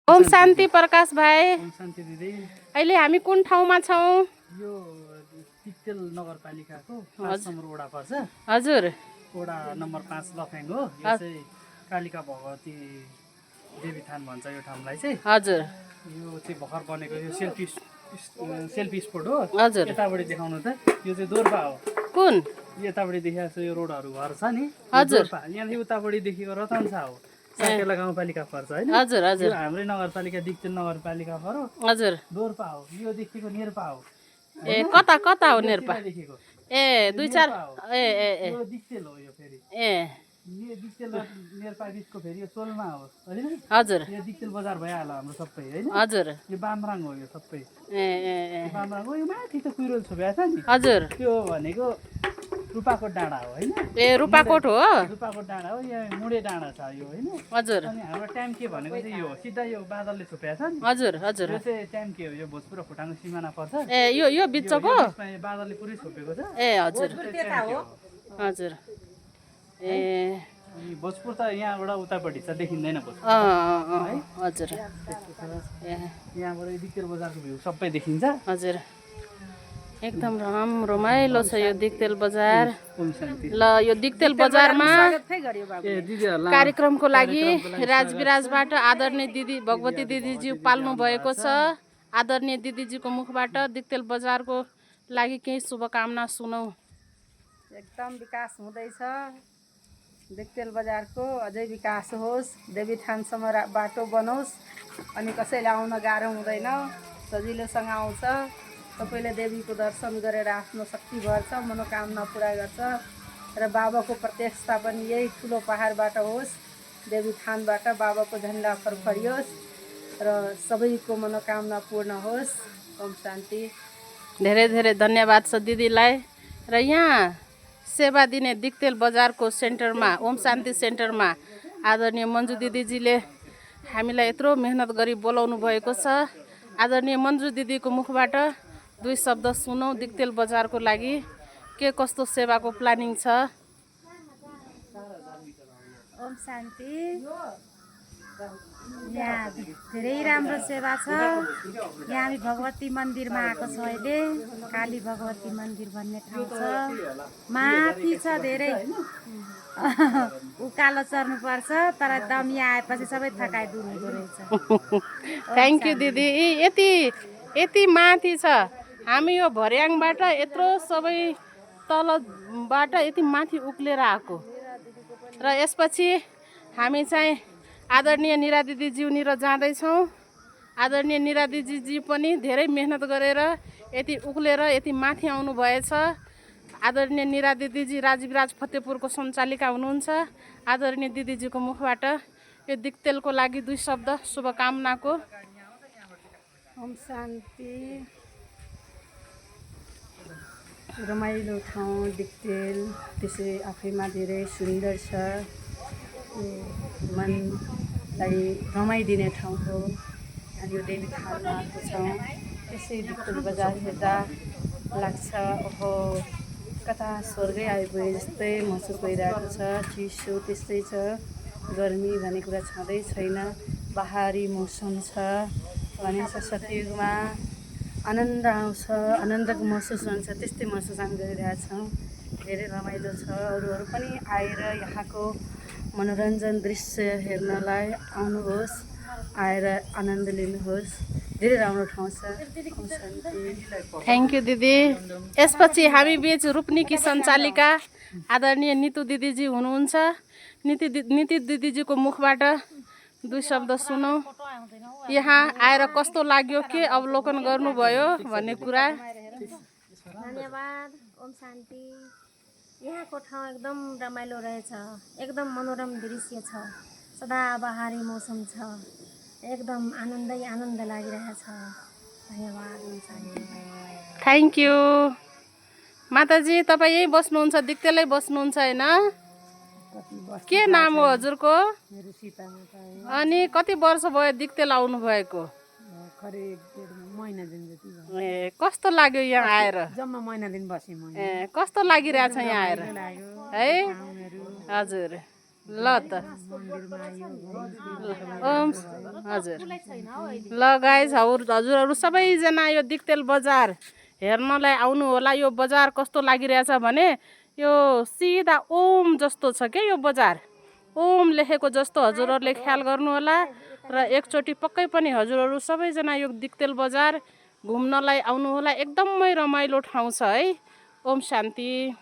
ओम शान्ति प्रकाश भाइ। ओम शान्ति दिदी। अहिले हामी कुन ठाउँमा छौँ? यो दिक्तेल नगरपालिकाको 5 नम्बर वडा पर्छ। हजुर। वडा नम्बर 5 लफ्याङ हो। यो चाहिँ कालिका भगवती देवी थान भन्छ यो ठाउँलाई चाहिँ। हजुर। यो चाहिँ भर्खर बनेको यो सेल्फी स्पोट हो। हजुर। यताबाट देखाउनु त यो चाहिँ दोर्पा हो। कुन? यताबाट देखिएको छ यो रोडहरू घर छ नि। हजुर। यहाँदेखि उताबाट देखिएको रतनसा हो। साकेला गाउँपालिका पर्छ हैन? हजुर हजुर। यो हाम्रै नगरपालिका दिक्तेल नगरपालिका पर्यो। हजुर। दोर्पा हो। यो देखिएको नेर्पा हो। ए कता कता हो नेर्पा? देखिएको ए 2-4 ए ए ए यो दिक्तेल हो यो फेरि। ए यो दिक्तेल र नेर्पा बिचको फेरि यो सोलमा हो हैन? हजुर। यो दिक्तेल बजार भइहाल्यो हाम्रो सबै हैन? हजुर। यो बामराङ हो यो सबै। ए ए ए बामराङ हो। यो माथि त कुइरोल छोपेको छ नि। हजुर। त्यो भनेको रूपाकोट डाँडा हो हैन? ए रूपाकोट हो। रूपाकोट डाँडा हो। यहाँ मुडे डाँडा छ यो हैन? हजुर। अनि हाम्रो टाइम के भनेको चाहिँ यो सिधा यो बादलले छोपेको छ नि। हजुर हजुर। यो चाहिँ टाइम के हो यो भोजपुर र खोटाङको सिमाना पर्छ। ए यो बिचको? बादलले पुरै छोपेको छ। ए हजुर हजुर। ए अनि भोजपुर त यहाँबाट उतापट्टि छ देखिँदैन भोजपुर। हजुर। ए यहाँबाट दिक्तेल बजारको भ्यू सबै देखिन्छ। हजुर। एकदम रमाइलो छ यो दिक्तेल बजार। ओम शान्ति। ल यो दिक्तेल बजारमा ए दिदीहरुलाई कार्यक्रमको लागि राजविराजबाट आदरणीय दिदी भगवती दिदीज्यू पाल्नु भएको छ। आदरणीय दिदीजीको मुखबाट दिक्तेल बजारको लागि केही शुभकामना सुनौ। एकदम विकास हुँदैछ। दिक्तेल बजारको अझै विकास होस्। देवी थानसम्म बाटो बनोस् अनि कसैले आउन गाह्रो हुँदैन, सजिलोसँग आउँछ। सबैले देवीको दर्शन गरेर आफ्नो शक्ति भर्छ, मनोकामना पुरा गर्छ। र बाबाको प्रत्यक्षता पनि यही ठुलो पहाडबाट होस्, देवी थानबाट बाबाको झन्डा फरफरियोस् र सबैको मनोकामना पूर्ण होस्। ओम शान्ति। धेरै धेरै धन्यवाद छ दिदीलाई। र यहाँ सेवा दिने दिक्तेल बजारको सेन्टरमा ओम शान्ति सेन्टरमा आदरणीय मन्जु दिदीजीले हामीलाई यत्रो मेहनत गरी बोलाउनु भएको छ। आदरणीय मन्जु दिदीको मुखबाट 2 शब्द सुनौ दिक्तेल बजारको लागि के कस्तो सेवाको प्लानिङ छ। ओम शान्ति। यहाँ धेरै राम्रो सेवा छ। यहाँ हामी भगवती मन्दिरमा आएको छौँ अहिले। काली भगवती मन्दिर भन्ने ठाउँ छ, माथि छ धेरै। उकालो चढ्नुपर्छ तर एकदम यहाँ आएपछि सबै थकाइ दूर हुँदो रहेछ। थ्याङ्क यू दिदी। यति माथि छ। हामी यो भर्याङबाट यत्रो सबै तलबाट यति माथि उक्लेर आएको र यसपछि हामी चाहिँ आदरणीय निरा दिदीज्यूनिर जाँदैछौँ। आदरणीय निरा दिदीजी पनि धेरै मेहनत गरेर यति उक्लेर यति माथि आउनु भएछ। आदरणीय निरा दिदीजी राजविराज फतेपुरको सञ्चालिका हुनुहुन्छ। आदरणीय दिदीजीको मुखबाट यो दिक्तेलको लागि 2 शब्द शुभकामनाको। ओम शान्ति। रमाइलो ठाउँ दिक्तेल, त्यसै आफैमा धेरै सुन्दर छ। मनलाई रमाइदिने ठाउँ हो। अनि यो देवी थानमा आएको छौँ। त्यसै दिक्तेल बजार हेर्दा लाग्छ ओहो कता स्वर्गै आइपुगे जस्तै महसुस भइरहेको छ। चिसो त्यस्तै छ, गर्मी भन्ने कुरा छँदै छैन। बहारी मौसम छ भनिन्छ। सतयुगमा आनन्द आउँछ, आनन्दको महसुस हुन्छ, त्यस्तै महसुस हामी गरिरहेछौँ। धेरै रमाइलो छ। अरूहरू पनि आएर यहाँको मनोरञ्जन दृश्य हेर्नलाई आउनुहोस्, आएर आनन्द लिनुहोस्। धेरै राम्रो ठाउँ छ। थ्याङ्क यू दिदी। यसपछि हामी बीच रूपनीकी सञ्चालिका आदरणीय नितु दिदीजी हुनुहुन्छ। नितु दिदीजीको मुखबाट 2 शब्द सुनौ। यहाँ आएर कस्तो लाग्यो, के अवलोकन गर्नुभयो भन्ने कुरा। धन्यवाद। ओम शान्ति। यहाँको ठाउँ एकदम रमाइलो रहेछ। एकदम मनोरम दृश्य छ। सदाबहारी मौसम छ। एकदम आनन्द लागिरहेछ। धन्यवाद। ओम शान्ति। Thank you. माताजी तपाईँ यही बस्नुहुन्छ, दिक्तेलै बस्नुहुन्छ होइन? के नाम हो हजुरको? मेरो सीता माता हो। अनि कति वर्ष भयो दिक्तेल आउनु भएको? करिब 1.5 महिना दिन जति भयो। ए कस्तो लाग्यो यहाँ आएर? जम्मा महिना दिन बसेँ म। ए कस्तो लागिरहेछ यहाँ आएर लाग्यो है? ठाउँहरू हजुर। ल त ओम हजुर ल गाइज हजुरहरू सबैजना यो दिक्तेल बजार हेर्नलाई आउनु होला। यो बजार कस्तो लागिरहेछ भने यो सिधा ओम जस्तो छ क्या यो बजार, ओम लेखेको जस्तो हजुरहरूले ख्याल गर्नु होला। र एकचोटि पक्कै पनि हजुरहरू सबैजना यो दिक्तेल बजार घुम्नलाई आउनु होला। एकदमै रमाइलो ठाउँ छ है। ओम शान्ति।